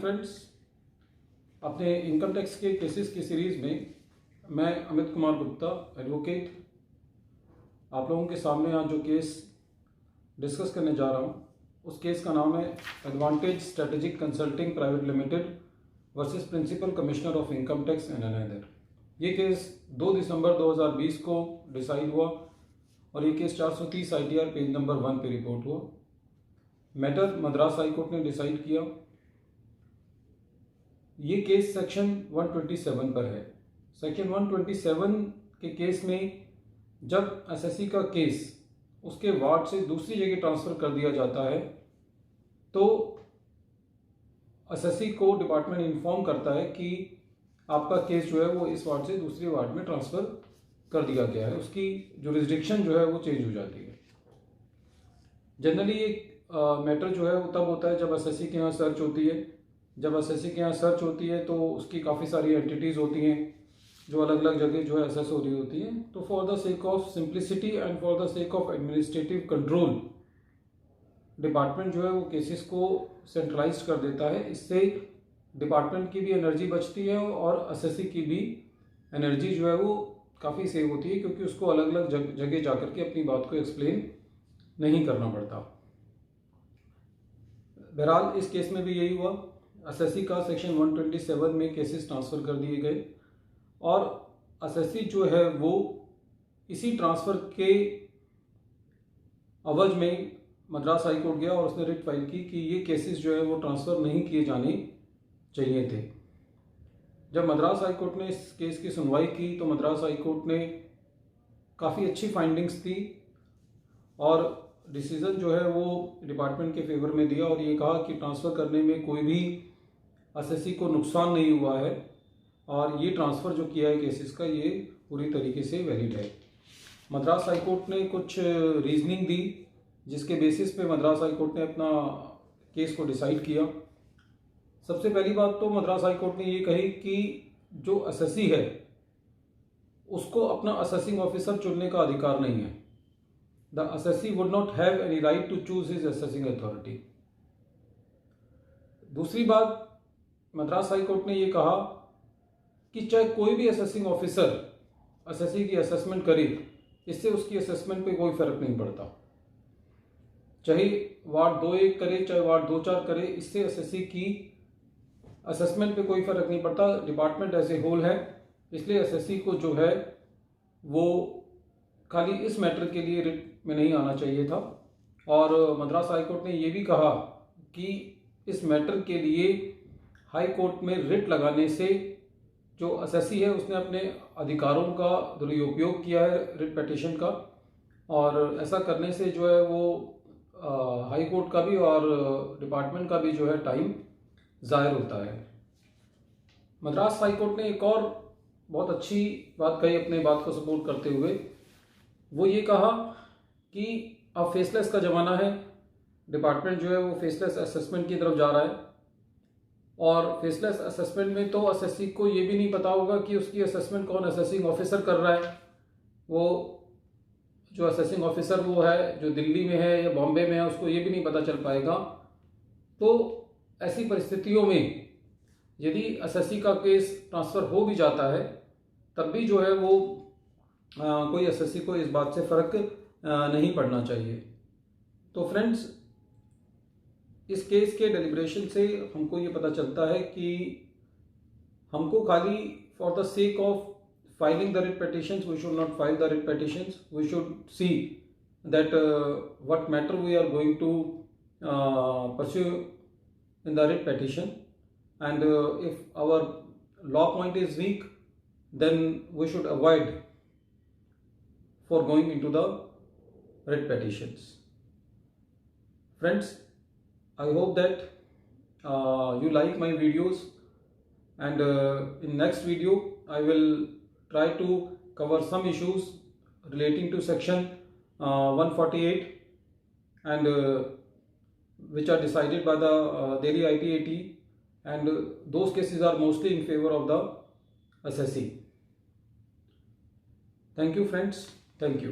Friends, अपने income tax के cases की सीरीज़ में मैं अमित कुमार गुप्ता एडवोकेट आप लोगों के सामने आज जो केस डिस्कस करने जा रहा हूँ उस केस का नाम है Advantage Strategic Consulting Private Limited versus Principal Commissioner of Income Tax and another. ये केस 2 दिसंबर 2020 को डिसाइड हुआ और ये केस 430 ITR पेज नंबर 1 पे रिपोर्ट हुआ। मैटर मद्रास हाई कोर्ट ने डिसाइड किया। ये केस सेक्शन 127 पर है। सेक्शन 127 के केस में जब एसएससी का केस उसके वार्ड से दूसरी जगह ट्रांसफ़र कर दिया जाता है तो एसएससी को डिपार्टमेंट इन्फॉर्म करता है कि आपका केस जो है वो इस वार्ड से दूसरे वार्ड में ट्रांसफ़र कर दिया गया है। उसकी जुरिस्डिक्शन जो है वो चेंज हो जाती है। जनरली ये मैटर जो है वो तब होता है जब एसएससी के यहाँ सर्च होती है। जब एसएससी के यहाँ सर्च होती है तो उसकी काफ़ी सारी एंटिटीज़ होती हैं जो अलग अलग जगह जो है एसेस हो रही होती हैं। तो for the sake of simplicity and for the sake of administrative control department जो है वो केसेस को सेंट्रलाइज कर देता है। इससे डिपार्टमेंट की भी एनर्जी बचती है और एसएससी की भी एनर्जी जो है वो काफ़ी सेव होती है, क्योंकि उसको अलग अलग जगह जाकर के अपनी बात को एक्सप्लेन नहीं करना पड़ता। बहरहाल इस केस में भी यही हुआ। एसएससी का सेक्शन 127 में केसेस ट्रांसफ़र कर दिए गए और एसएससी जो है वो इसी ट्रांसफ़र के अवज में मद्रास हाई कोर्ट गया और उसने रिट फाइल की कि ये केसेस जो है वो ट्रांसफ़र नहीं किए जाने चाहिए थे। जब मद्रास हाई कोर्ट ने इस केस की सुनवाई की तो मद्रास हाई कोर्ट ने काफ़ी अच्छी फाइंडिंग्स दी और डिसीज़न जो है वो डिपार्टमेंट के फेवर में दिया और ये कहा कि ट्रांसफ़र करने में कोई भी एसएससी को नुकसान नहीं हुआ है और ये ट्रांसफ़र जो किया है केसेस का ये पूरी तरीके से वैलिड है। मद्रास हाई कोर्ट ने कुछ रीजनिंग दी जिसके बेसिस पे मद्रास हाई कोर्ट ने अपना केस को डिसाइड किया। सबसे पहली बात तो मद्रास हाई कोर्ट ने ये कही कि जो एसएससी है उसको अपना असेसिंग ऑफिसर चुनने का अधिकार नहीं है। The SSC would not have any right to choose his assessing authority. दूसरी बात, मद्रास हाई कोर्ट ने ये कहा कि चाहे कोई भी असेसिंग ऑफिसर एसएससी की असेसमेंट करे, इससे उसकी असेसमेंट पे कोई फर्क नहीं पड़ता। चाहे वार्ड 2-1 करे चाहे वार्ड 2-4 करे, इससे एसएससी की असेसमेंट पे कोई फर्क नहीं पड़ता। डिपार्टमेंट एज ए होल है, इसलिए एसएससी को जो है वो खाली इस मैटर के लिए रिट में नहीं आना चाहिए था। और मद्रास हाई कोर्ट ने ये भी कहा कि इस मैटर के लिए हाई कोर्ट में रिट लगाने से जो एसएससी है उसने अपने अधिकारों का दुरुपयोग किया है रिट पिटीशन का, और ऐसा करने से जो है वो हाई कोर्ट का भी और डिपार्टमेंट का भी जो है टाइम ज़ाहिर होता है। मद्रास हाई कोर्ट ने एक और बहुत अच्छी बात कही अपने बात को सपोर्ट करते हुए। वो ये कहा कि अब फेसलेस का ज़माना है, डिपार्टमेंट जो है वो फेसलेस असेसमेंट की तरफ जा रहा है और फेसलेस असेसमेंट में तो एसएससी को ये भी नहीं पता होगा कि उसकी असेसमेंट कौन असेसिंग ऑफिसर कर रहा है। वो जो असेसिंग ऑफिसर वो है जो दिल्ली में है या बॉम्बे में है, उसको ये भी नहीं पता चल पाएगा। तो ऐसी परिस्थितियों में यदि एसएससी का केस ट्रांसफ़र हो भी जाता है तब भी जो है वो कोई एसएससी को इस बात से फ़र्क नहीं पड़ना चाहिए। तो फ्रेंड्स, इस केस के डेलिब्रेशन से हमको ये पता चलता है कि हमको खाली for the sake of filing the writ petitions we should not file the writ petitions. We should see that what matter we are going to pursue in the writ petition, and if our law point is weak then we should avoid for going into the writ petitions. Friends, I hope that you like my videos, and in next video I will try to cover some issues relating to section 148 and which are decided by the Delhi ITAT, and those cases are mostly in favor of the SSC. Thank you friends. Thank you.